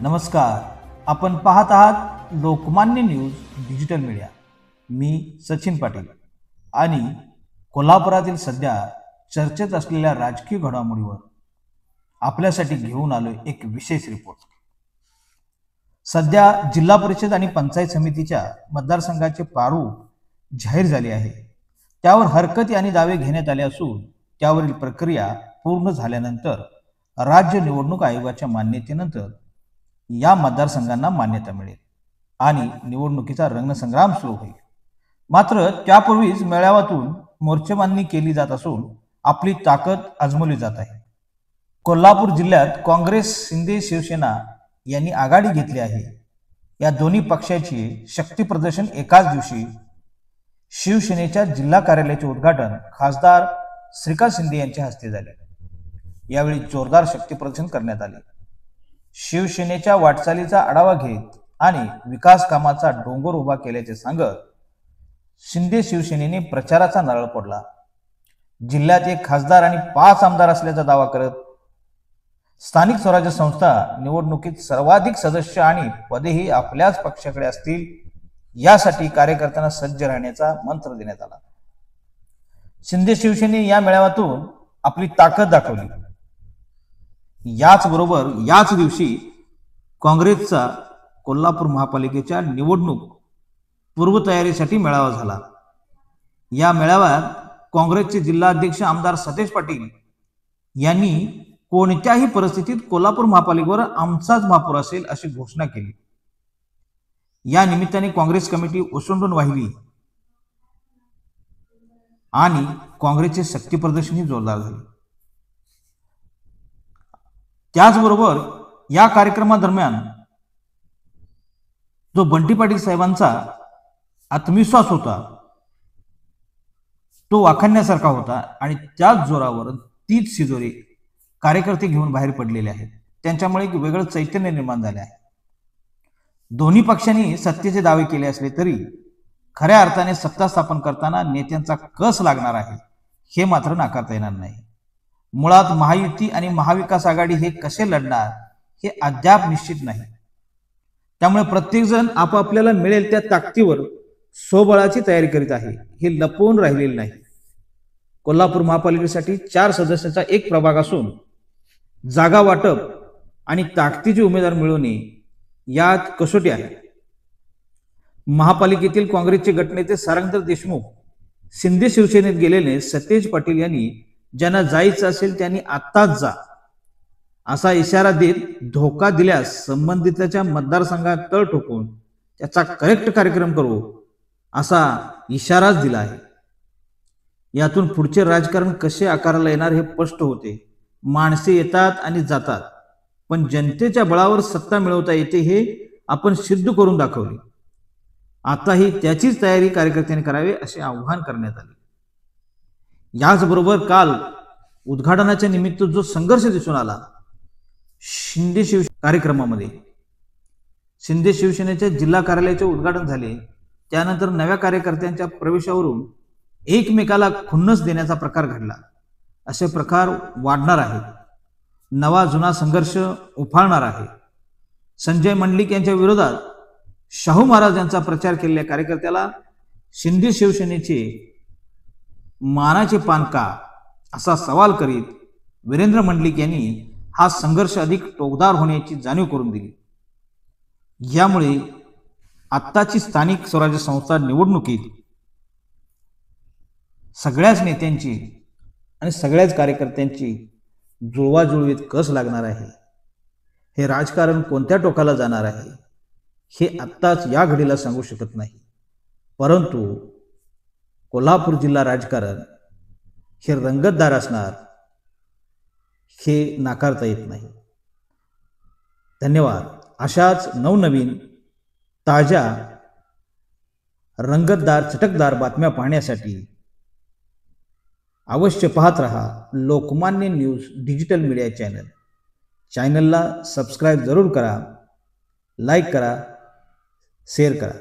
नमस्कार. आपण पाहत आहात लोकमान्य न्यूज डिजिटल मीडिया. मी सचिन पाटील आणि कोल्हापुरातील सध्या चर्चेत असलेल्या राजकीय घडामोडीवर आपल्यासाठी घेऊन आलोय एक विशेष रिपोर्ट. सध्या जिल्हा परिषद आणि पंचायत समितीच्या मतदारसंघाचे प्रारूप जाहीर झाले आहे. त्यावर हरकती आणि दावे घेण्यात आले असून त्यावरील प्रक्रिया पूर्ण झाल्यानंतर राज्य निवडणूक आयोगाच्या मान्यतेनंतर या मतदारसंघांना मान्यता मिळेल आणि निवडणुकीचा रणसंग्राम सुरू होईल. मात्र त्यापूर्वीच मेळाव्यातून मोर्चेबांधणी केली जात असून आपली ताकद आजमावली जात आहे. कोल्हापूर जिल्ह्यात काँग्रेस, शिंदे शिवसेना यांनी आघाडी घेतली आहे. या दोन्ही पक्षाची शक्ती प्रदर्शन एकाच दिवशी शिवसेनेच्या जिल्हा कार्यालयाचे उद्घाटन खासदार श्रीकांत शिंदे यांच्या हस्ते झाले. यावेळी जोरदार शक्ती प्रदर्शन करण्यात आले. शिवसेनेच्या वाटचालीचा आढावा घेत आणि विकास कामाचा डोंगर उभा केल्याचे सांगत शिंदे शिवसेनेने प्रचाराचा नारळ फोडला. जिल्ह्यात एक खासदार आणि 5 आमदार असल्याचा दावा करत स्थानिक स्वराज्य संस्था निवडणुकीत सर्वाधिक सदस्य आणि पदेही आपल्याच पक्षाकडे असतील यासाठी कार्यकर्त्यांना सज्ज राहण्याचा मंत्र देण्यात आला. शिंदे शिवसेने या मेळाव्यातून आपली ताकद दाखवली. याचबरोबर याच दिवशी काँग्रेसचा कोल्हापूर महापालिकेच्या निवडणूक पूर्वतयारीसाठी मेळावा झाला. या मेळाव्यात काँग्रेसचे जिल्हाध्यक्ष आमदार सतेज पाटील यांनी कोणत्याही परिस्थितीत कोल्हापूर महापालिकेवर आमचाच महापौर असेल अशी घोषणा केली. या निमित्ताने काँग्रेस कमिटी ओसंडून वाहिली आणि काँग्रेसचे शक्ती प्रदर्शनही जोरदार झाले. त्याचबरोबर या कार्यक्रमादरम्यान जो बंटी पाटील साहेबांचा आत्मविश्वास होता तो वाखाणण्यासारखा होता आणि त्याच जोरावर तीच शिजोरी कार्यकर्ते घेऊन बाहेर पडलेले आहेत. त्यांच्यामुळे एक वेगळं चैतन्य निर्माण झाले आहे. दोन्ही पक्षांनी सत्तेचे दावे केले असले तरी खऱ्या अर्थाने सत्ता स्थापन करताना नेत्यांचा कस लागणार आहे हे मात्र नाकारता येणार नाही. मुळात महायुती आणि महाविकास आघाडी हे कसे लढणार हे अद्याप निश्चित नाही. त्यामुळे प्रत्येकजण आपापल्याला मिळेल त्या ताकदीवर स्वबळाची तयारी करीत आहे. हे लपवून राहिलेले नाही. कोल्हापूर महापालिकेसाठी 4 सदस्याचा एक प्रभाग असून जागा वाटप आणि ताकदीचे उमेदवार मिळवणे यात कसोटी आहे. महापालिकेतील काँग्रेसचे गटनेते सारंगधर देशमुख शिंदे शिवसेनेत गेलेले सतेज पाटील यांनी ज्यांना जायचं असेल त्यांनी आत्ताच जा असा इशारा देत धोका दिल्यास संबंधिताच्या मतदारसंघात तळ ठोकून त्याचा करेक्ट कार्यक्रम करू असा इशाराच दिला आहे. यातून पुढचे राजकारण कसे आकाराला येणार हे स्पष्ट होते. माणसे येतात आणि जातात, पण जनतेच्या बळावर सत्ता मिळवता येते हे आपण सिद्ध करून दाखवले. आताही त्याचीच तयारी कार्यकर्त्यांनी करावी असे आवाहन करण्यात आले. याचबरोबर काल उद्घाटनाच्या निमित्त जो संघर्ष दिसून आला शिंदे शिवसेना कार्यक्रमामध्ये, शिंदे शिवसेनेच्या जिल्हा कार्यालयाचे उद्घाटन झाले. त्यानंतर नव्या कार्यकर्त्यांच्या प्रवेशावरून एकमेकाला खुन्नस देण्याचा प्रकार घडला. असे प्रकार वाढणार आहेत. नवा जुना संघर्ष उफाळणार आहे. संजय मंडलिक यांच्या विरोधात शाहू महाराज यांचा प्रचार केलेल्या कार्यकर्त्याला शिंदे शिवसेनेचे मानाचे पान का असा सवाल करीत वीरेंद्र मंडलिक यांनी हा संघर्ष अधिक टोकदार होण्याची जाणीव करून दिली. यामुळे आत्ताची स्थानिक स्वराज्य संस्था निवडणुकीत सगळ्याच नेत्यांची आणि सगळ्याच कार्यकर्त्यांची जुळवाजुळवीत कस लागणार आहे. हे राजकारण कोणत्या टोकाला जाणार आहे हे आत्ताच या घडीला सांगू शकत नाही. परंतु कोल्हापूर जिल्हा राजकारण हे रंगतदार असणार हे नाकारता येत नाही. धन्यवाद. अशाच नवनवीन ताज्या रंगतदार चटकदार बातम्या पाहण्यासाठी अवश्य पाहत रहा लोकमान्य न्यूज डिजिटल मीडिया चॅनलला सबस्क्राईब जरूर करा, लाईक करा, शेअर करा.